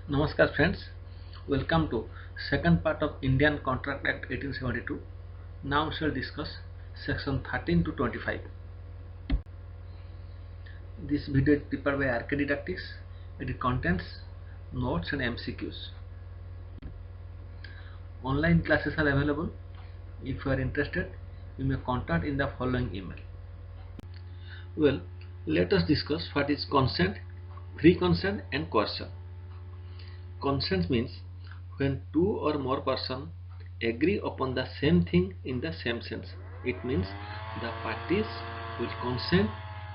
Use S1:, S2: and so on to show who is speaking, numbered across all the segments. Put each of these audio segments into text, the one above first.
S1: Namaskar friends, welcome to second part of Indian Contract Act 1872. Now we shall discuss section 13 to 25. This video is prepared by RK Didactics. It contains notes and MCQs. Online classes are available. If you are interested, you may contact in the following email. Well, let us discuss what is consent, free consent and coercion. Consent means when two or more persons agree upon the same thing in the same sense. It means the parties will consent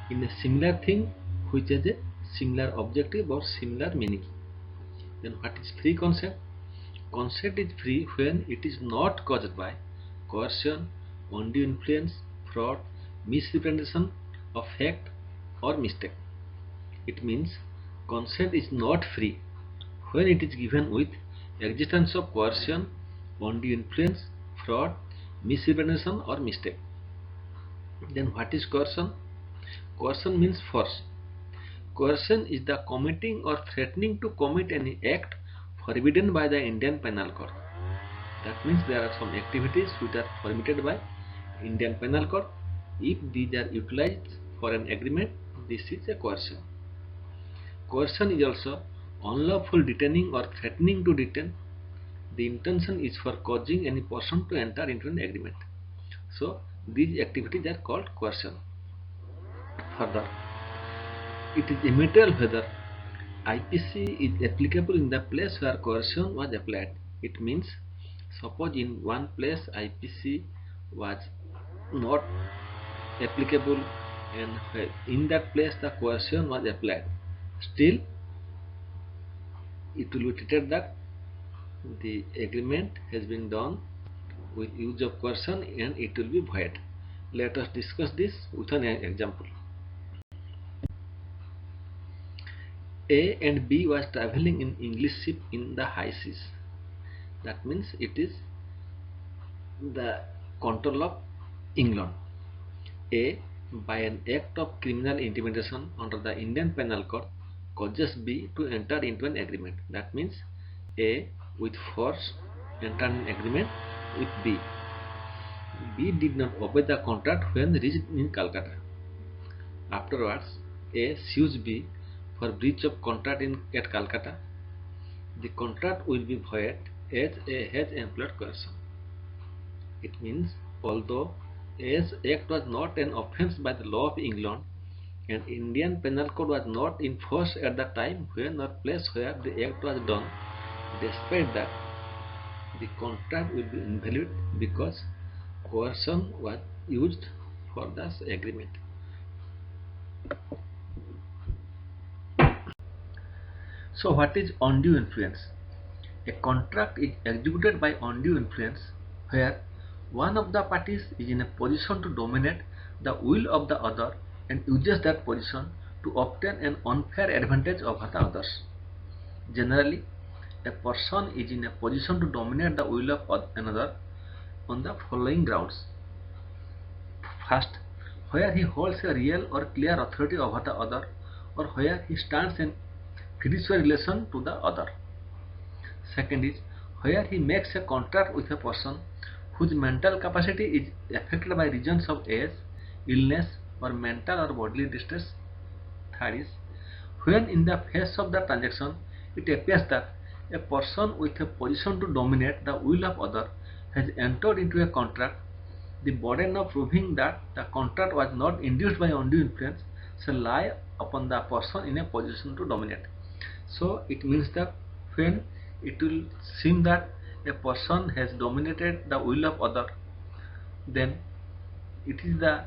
S1: in a similar thing which has a similar objective or similar meaning. Then what is free consent? Consent is free when it is not caused by coercion, undue influence, fraud, misrepresentation of fact or mistake. It means consent is not free when it is given with existence of coercion, undue influence, fraud, misrepresentation or mistake. Then what is coercion? Coercion means force. Coercion is the committing or threatening to commit any act forbidden by the Indian Penal Code. That means there are some activities which are permitted by Indian Penal Code. If these are utilized for an agreement, this is a coercion. Coercion is also unlawful detaining or threatening to detain. The intention is for causing any person to enter into an agreement. So these activities are called coercion. Further, it is immaterial whether IPC is applicable in the place where coercion was applied. It means suppose in one place IPC was not applicable and in that place the coercion was applied, still it will be treated that the agreement has been done with use of coercion and it will be void. Let us discuss this with an example. A and B was traveling in English ship in the high seas. That means it is the control of England. A, by an act of criminal intimidation under the Indian Penal Code, causes B to enter into an agreement. That means A with force entered an agreement with B. B did not obey the contract when reached in Calcutta. Afterwards, A sues B for breach of contract at Calcutta. The contract will be void as A has employed coercion. It means although A's act was not an offence by the law of England and Indian Penal Code was not in force at the time when or place where the act was done, despite that the contract will be invalid because coercion was used for this agreement. So what is undue influence? A contract is executed by undue influence where one of the parties is in a position to dominate the will of the other and uses that position to obtain an unfair advantage over the others. Generally, a person is in a position to dominate the will of another on the following grounds. First, where he holds a real or clear authority over the other, or where he stands in fiduciary relation to the other. Second is where he makes a contract with a person whose mental capacity is affected by reasons of age, illness, or mental or bodily distress. Third is when in the face of the transaction it appears that a person with a position to dominate the will of other has entered into a contract, the burden of proving that the contract was not induced by undue influence shall lie upon the person in a position to dominate. So it means that when it will seem that a person has dominated the will of other, then it is the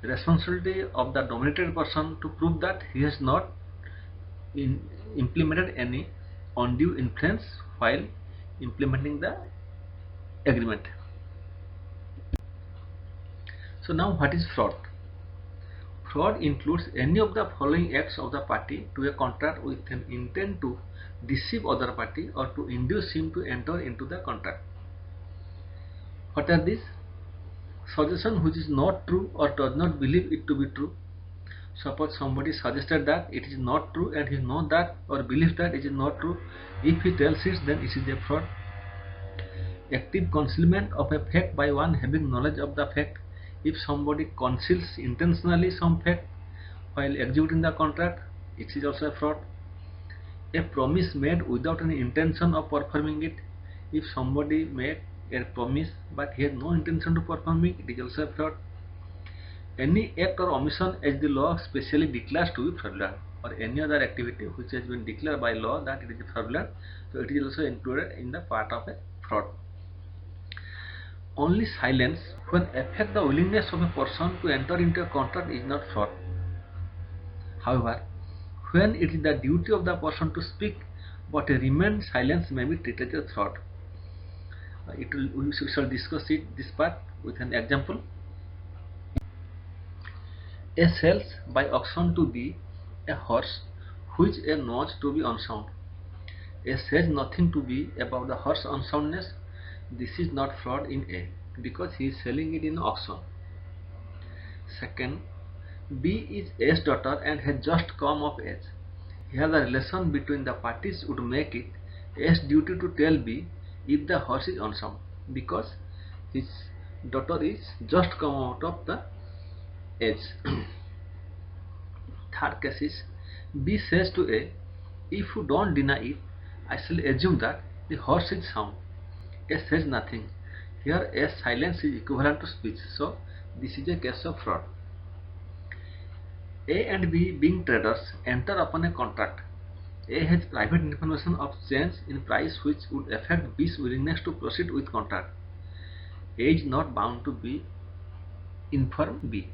S1: responsibility of the dominated person to prove that he has not implemented any undue influence while implementing the agreement. So now what is fraud? Fraud includes any of the following acts of the party to a contract with an intent to deceive other party or to induce him to enter into the contract. What are these? Suggestion which is not true or does not believe it to be true. Suppose somebody suggested that it is not true and he knows that or believes that it is not true. If he tells it, then it is a fraud. Active concealment of a fact by one having knowledge of the fact. If somebody conceals intentionally some fact while executing the contract, it is also a fraud. A promise made without any intention of performing it. If somebody made a promise but he has no intention to perform it, it is also a fraud. Any act or omission as the law specially declares to be fraudulent, or any other activity which has been declared by law that it is fraudulent, so it is also included in the part of a fraud. Only silence when affect the willingness of a person to enter into a contract is not fraud. However, when it is the duty of the person to speak but remain silence may be treated as fraud. We shall discuss this part with an example. A sells by auction to B a horse which A knows to be unsound. A says nothing to B about the horse unsoundness. This is not fraud in A because he is selling it in auction. Second, B is A's daughter and has just come of age. Here the relation between the parties would make it A's duty to tell B if the horse is unsound because his daughter is just come out of the age. Third case is B says to A, if you don't deny it, I shall assume that the horse is sound. A says nothing. Here A's silence is equivalent to speech, so this is a case of fraud. A and B being traders enter upon a contract. A has private information of change in price which would affect B's willingness to proceed with contract. A is not bound to be inform B,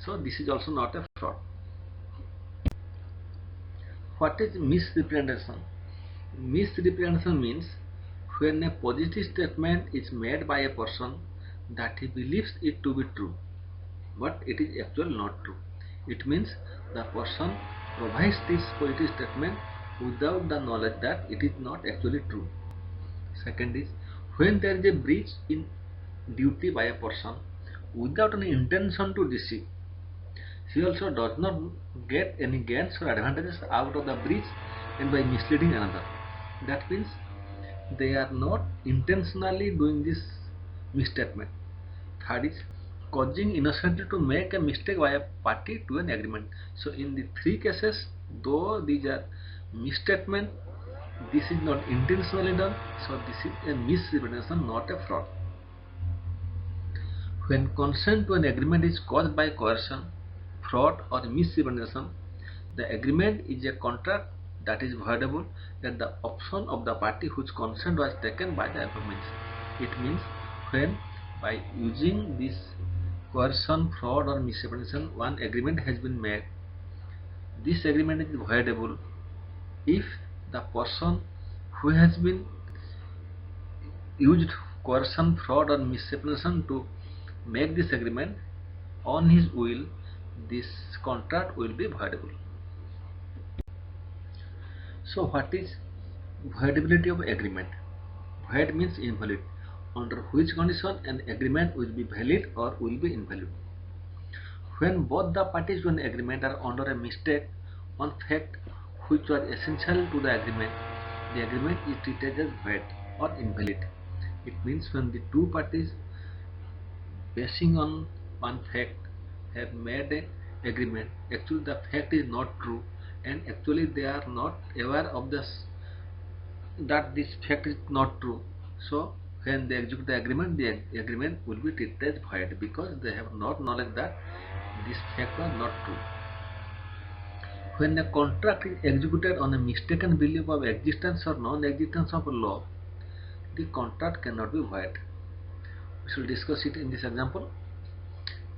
S1: so this is also not a fraud. What is misrepresentation? Misrepresentation means when a positive statement is made by a person that he believes it to be true, but it is actually not true. It means the person provides this positive statement without the knowledge that it is not actually true. Second is when there is a breach in duty by a person without any intention to deceive. He also does not get any gains or advantages out of the breach and by misleading another. That means they are not intentionally doing this misstatement. Third is causing innocently to make a mistake by a party to an agreement. So in the three cases, though these are misstatement, this is not intentionally done, so this is a misrepresentation, not a fraud. When consent to an agreement is caused by coercion, fraud or misrepresentation, the agreement is a contract that is voidable at the option of the party whose consent was taken by the government. It means when by using this coercion, fraud or misrepresentation one agreement has been made, this agreement is voidable if the person who has been used coercion, fraud or misrepresentation to make this agreement on his will, this contract will be voidable. So what is voidability of agreement? Void means invalid, under which condition an agreement will be valid or will be invalid. When both the parties to an agreement are under a mistake on fact which was essential to the agreement is treated as void or invalid. It means when the two parties basing on one fact have made an agreement, actually the fact is not true and actually they are not aware of this that this fact is not true. So when they execute the agreement will be treated as void because they have not knowledge that this fact was not true. When a contract is executed on a mistaken belief of existence or non-existence of a law, the contract cannot be void. We shall discuss it in this example.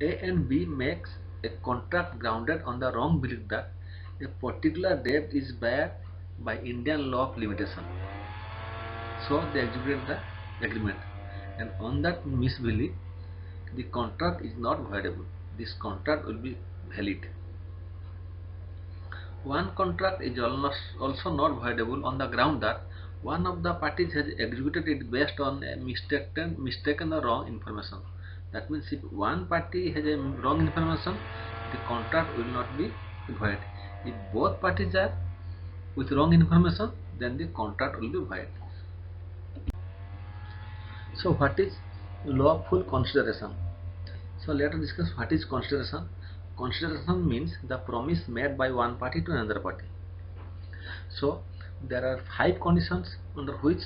S1: A and B makes a contract grounded on the wrong belief that a particular debt is barred by Indian law of limitation. So they executed the agreement, and on that misbelief, the contract is not voidable. This contract will be valid. One contract is also not voidable on the ground that one of the parties has executed it based on a mistaken or wrong information. That means if one party has a wrong information, the contract will not be void. If both parties are with wrong information, then the contract will be void. So what is lawful consideration? So let us discuss what is consideration. Consideration means the promise made by one party to another party. So there are 5 conditions under which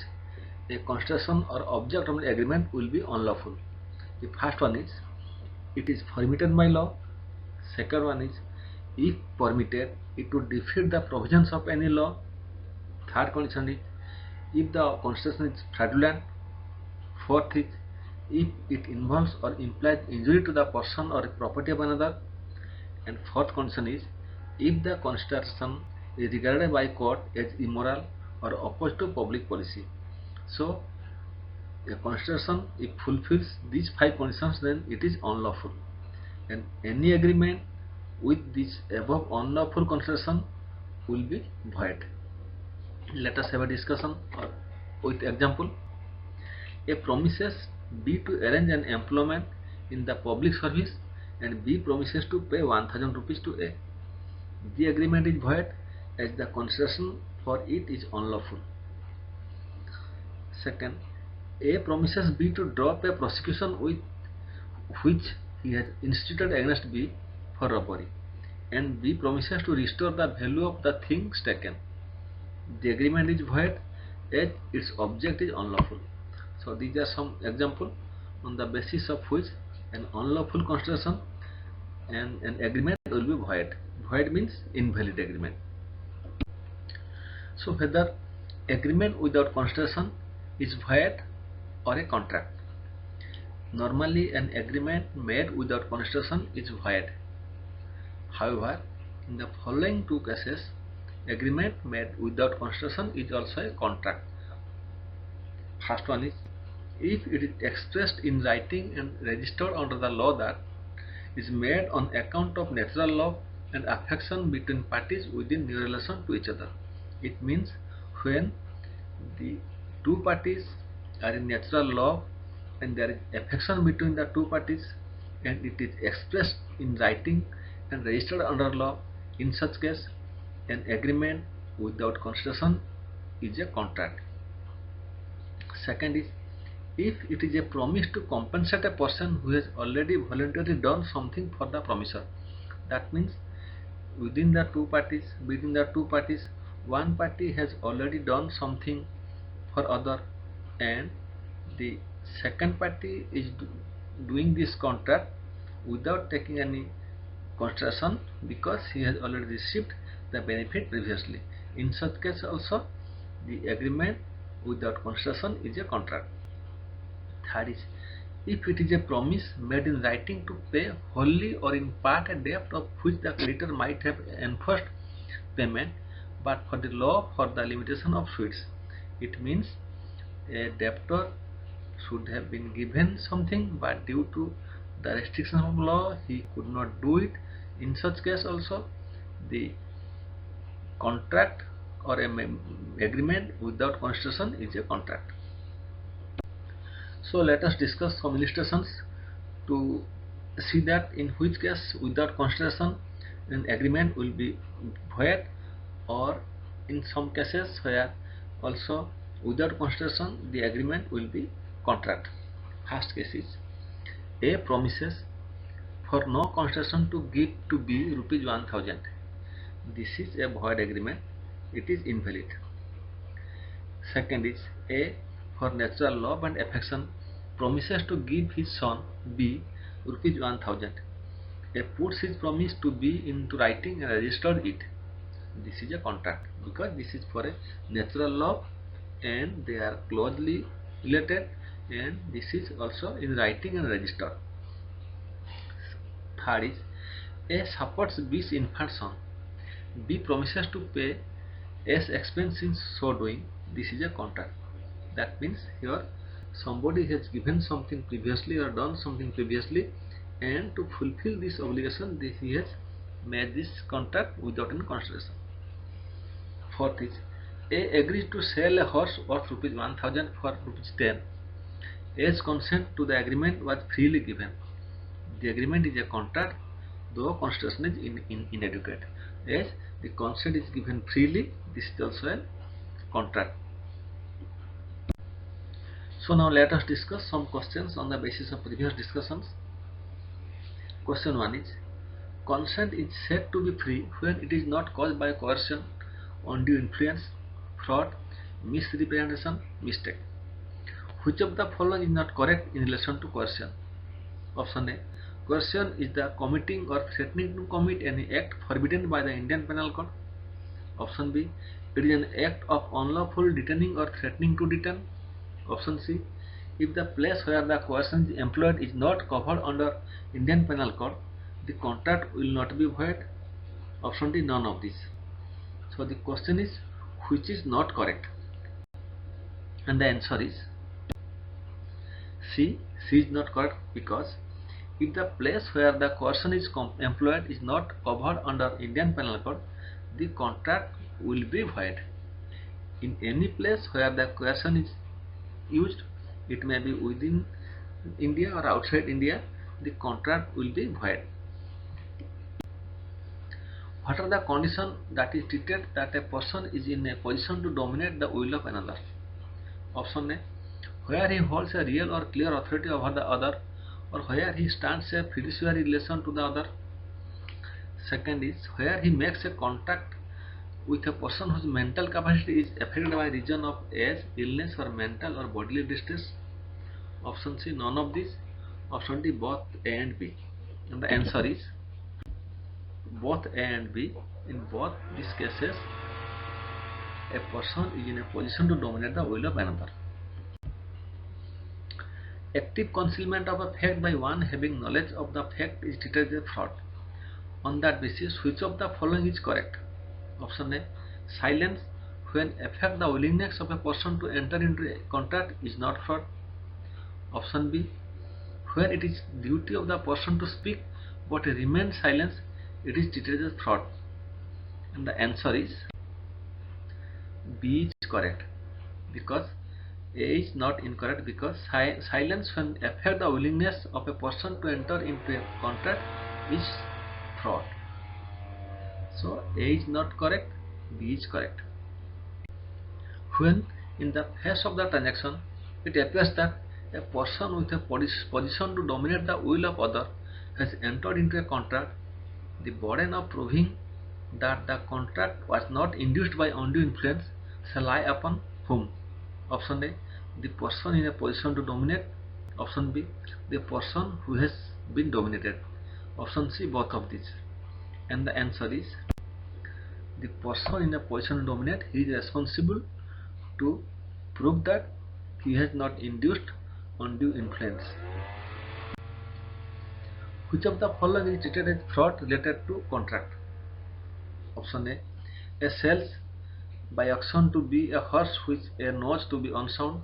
S1: a consideration or object of the agreement will be unlawful. The first one is it is permitted by law. Second one is if permitted it would defeat the provisions of any law. Third condition is if the consideration is fraudulent. Fourth is if it involves or implies injury to the person or property of another. And fourth condition is if the consideration is regarded by court as immoral or opposed to public policy. So a consideration, if fulfills these 5 conditions, then it is unlawful, and any agreement with this above unlawful consideration will be void. Let us have a discussion with example. A promises B to arrange an employment in the public service, and B promises to pay 1000 rupees to A. The agreement is void as the consideration for it is unlawful. Second, A promises B to drop a prosecution with which he has instituted against B for robbery, and B promises to restore the value of the things taken. The agreement is void as its object is unlawful. So these are some examples on the basis of which an unlawful consideration and an agreement will be void. Void means invalid agreement. So whether agreement without consideration is void or a contract. Normally an agreement made without consideration is void. However, in the following 2 cases, agreement made without consideration is also a contract. First one is if it is expressed in writing and registered under the law that is made on account of natural love and affection between parties within new relation to each other. It means when the 2 parties are in natural love and there is affection between the 2 parties and it is expressed in writing and registered under law, in such case an agreement without consideration is a contract. Second is if it is a promise to compensate a person who has already voluntarily done something for the promisor. That means between the two parties, one party has already done something for other, and the second party is doing this contract without taking any consideration because he has already received the benefit previously. In such case also the agreement without consideration is a contract. Third is if it is a promise made in writing to pay wholly or in part a debt of which the creditor might have enforced payment but for the law for the limitation of suits. It means a debtor should have been given something but due to the restriction of law he could not do it. In such case also the contract or agreement without consideration is a contract. So let us discuss some illustrations to see that in which case without consideration an agreement will be void, or in some cases where also without consideration the agreement will be contract. First case is A promises for no consideration to give to B rupees 1000. This is a void agreement, it is invalid. Second is A for natural love and affection promises to give his son B rupees 1000. A puts his promise to B into writing and registered it. This is a contract because this is for a natural love and they are closely related, and this is also in writing and registered. Third is A supports B's infant son. B promises to pay A's expense in so doing. This is a contract. That means here somebody has given something previously or done something previously, and to fulfill this obligation he has made this contract without any consideration. Fourth is A agrees to sell a horse worth rupees 1000 for rupees 10. A's consent to the agreement was freely given. The agreement is a contract though consideration is inadequate. As the consent is given freely, this is also a contract. So now let us discuss some questions on the basis of previous discussions. Question 1 is, consent is said to be free when it is not caused by coercion, undue influence, fraud, misrepresentation, mistake. Which of the following is not correct in relation to coercion? Option A. Coercion is the committing or threatening to commit any act forbidden by the Indian Penal Code. Option B. It is an act of unlawful detaining or threatening to detain. Option C. If the place where the coercion is employed is not covered under Indian Penal Code, the contract will not be void. Option D. None of these. So the question is, which is not correct? And the answer is C. C is not correct, because if the place where the coercion is employed is not covered under Indian Penal Code, the contract will be void. In any place where the coercion is used, it may be within India or outside India, the contract will be void. What are the conditions that is stated that a person is in a position to dominate the will of another? Option A. Where he holds a real or clear authority over the other, or where he stands a fiduciary relation to the other. Second is, where he makes a contact with a person whose mental capacity is affected by reason of age, illness, or mental or bodily distress. Option C. None of these. Option D. Both A and B. And the answer is both A and B. In both these cases, a person is in a position to dominate the will of another. Active concealment of a fact by one having knowledge of the fact is treated as a fraud. On that basis, which of the following is correct? Option A. Silence when affect the willingness of a person to enter into a contract is not fraud. Option B. When it is duty of the person to speak but remain silent, it is treated as fraud. And the answer is B is correct, because A is not incorrect, because silence when affect the willingness of a person to enter into a contract is fraud. So A is not correct, B is correct. When in the face of the transaction it appears that a person with a position to dominate the will of other has entered into a contract, the burden of proving that the contract was not induced by undue influence shall lie upon whom? Option A. The person in a position to dominate. Option B. The person who has been dominated. Option C. Both of these. And the answer is the person in a position to dominate. He is responsible to prove that he has not induced undue influence. Which of the following is treated as fraud related to contract? Option A. A sells by auction to B a horse which A knows to be unsound.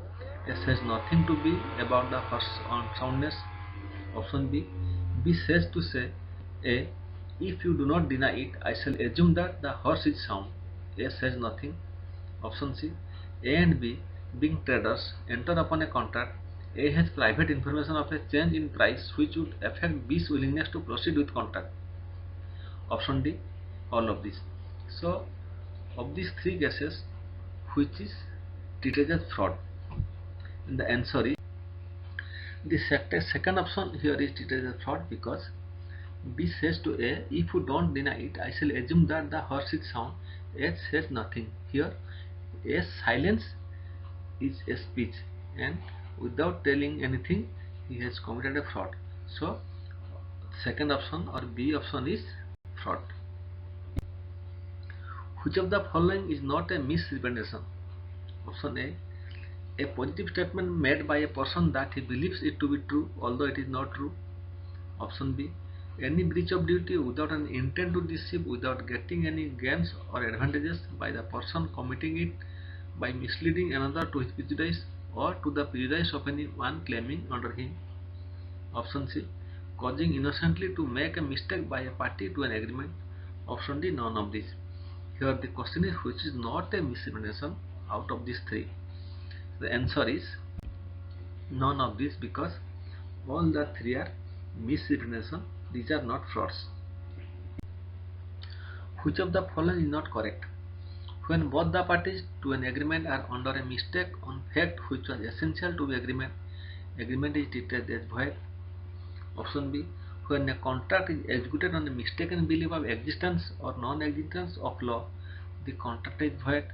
S1: A says nothing to B about the horse's unsoundness. Option B. B says to say A, if you do not deny it, I shall assume that the horse is sound. A says nothing. Option C. A and B, being traders, enter upon a contract. A has private information of a change in price which would affect B's willingness to proceed with contract. Option D. All of these. So, of these three cases, which is treated as fraud? And the answer is the second option here is treated as fraud, because B says to A, if you don't deny it, I shall assume that the horse is sound. A says nothing. Here, A's silence is a speech, and without telling anything, he has committed a fraud. So, second option or B option is fraud. Which of the following is not a misrepresentation? Option A. A positive statement made by a person that he believes it to be true although it is not true. Option B. Any breach of duty without an intent to deceive, without getting any gains or advantages by the person committing it, by misleading another to his prejudice or to the prejudice of anyone claiming under him. Option C. Causing innocently to make a mistake by a party to an agreement. Option D. None of these. Here the question is, which is not a misrepresentation out of these three? The answer is none of these, because all the three are misrepresentation. These are not frauds. Which of the following is not correct? When both the parties to an agreement are under a mistake on fact which was essential to the agreement, agreement is treated as void. Option B. When a contract is executed on a mistaken belief of existence or non-existence of law, the contract is void.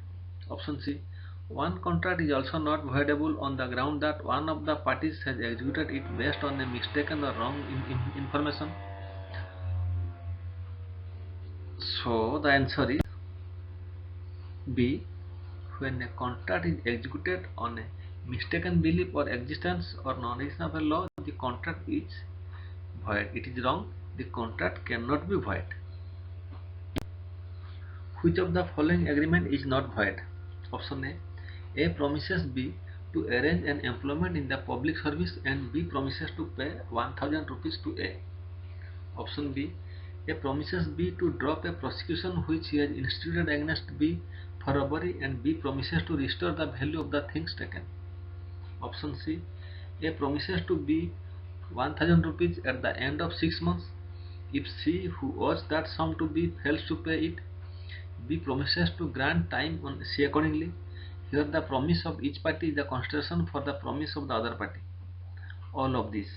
S1: Option C. One contract is also not voidable on the ground that one of the parties has executed it based on a mistaken or wrong information. So the answer is B. When a contract is executed on a mistaken belief or existence or non-existence of a law, the contract is void. It is wrong. The contract cannot be void. Which of the following agreement is not void? Option A. A promises B to arrange an employment in the public service and B promises to pay 1000 rupees to A. Option B. A promises B to drop a prosecution which he has instituted against B for robbery and B promises to restore the value of the things taken. Option C. A promises to B 1000 rupees at the end of 6 months. If C, who owes that sum to B, fails to pay it, B promises to grant time on C accordingly. Here the promise of each party is the consideration for the promise of the other party. All of this.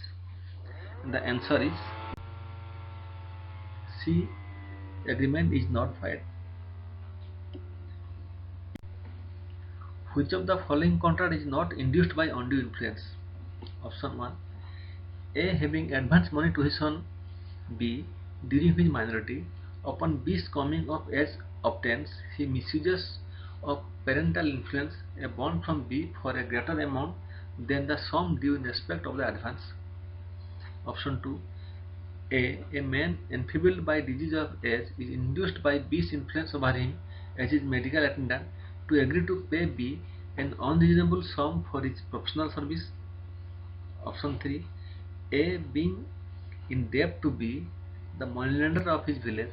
S1: The answer is C. Agreement is not void. Which of the following contract is not induced by undue influence? Option 1. A having advanced money to his son B during his minority. Upon B's coming of age obtains, he misuses of parental influence a bond from B for a greater amount than the sum due in respect of the advance. Option 2. A man enfeebled by disease of age is induced by B's influence over him as his medical attendant to agree to pay B an unreasonable sum for his professional service. Option 3. A being in debt to B, the moneylender of his village,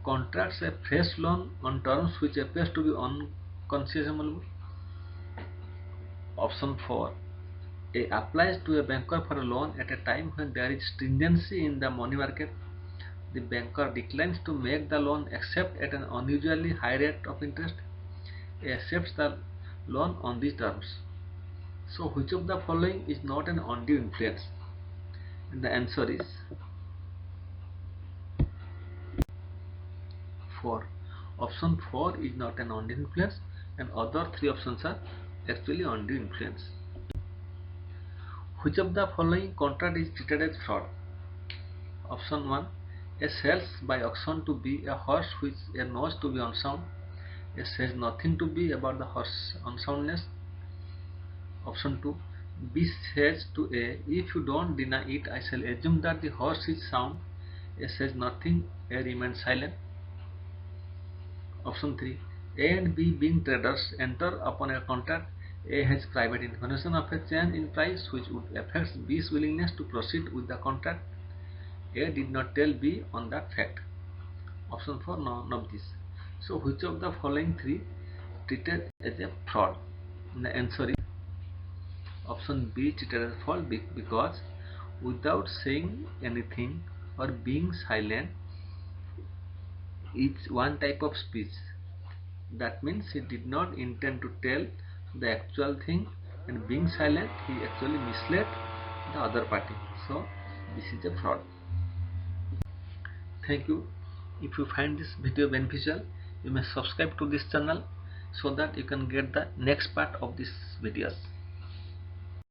S1: contracts a fresh loan on terms which appears to be unconscionable. Option 4. A applies to a banker for a loan at a time when there is stringency in the money market. The banker declines to make the loan except at an unusually high rate of interest. A accepts the loan on these terms. So which of the following is not an undue influence? And the answer is 4. Option 4 is not an undue influence and other 3 options are actually undue influence. Which of the following contract is treated as fraud? Option 1. A sells by auction to B a horse which A knows to be unsound. A says nothing to B about the horse unsoundness. Option 2. B says to A, if you don't deny it, I shall assume that the horse is sound. A says nothing, A remains silent. Option 3. A and B being traders enter upon a contract. A has private information of a change in price which would affect B's willingness to proceed with the contract. A did not tell B on that fact. Option 4. None of this. So which of the following 3 treated as a fraud? And the answer is option B, treated as fraud, because without saying anything or being silent is one type of speech. That means he did not intend to tell the actual thing, and being silent he actually misled the other party. So this is a fraud. Thank you. If you find this video beneficial, you may subscribe to this channel so that you can get the next part of these videos.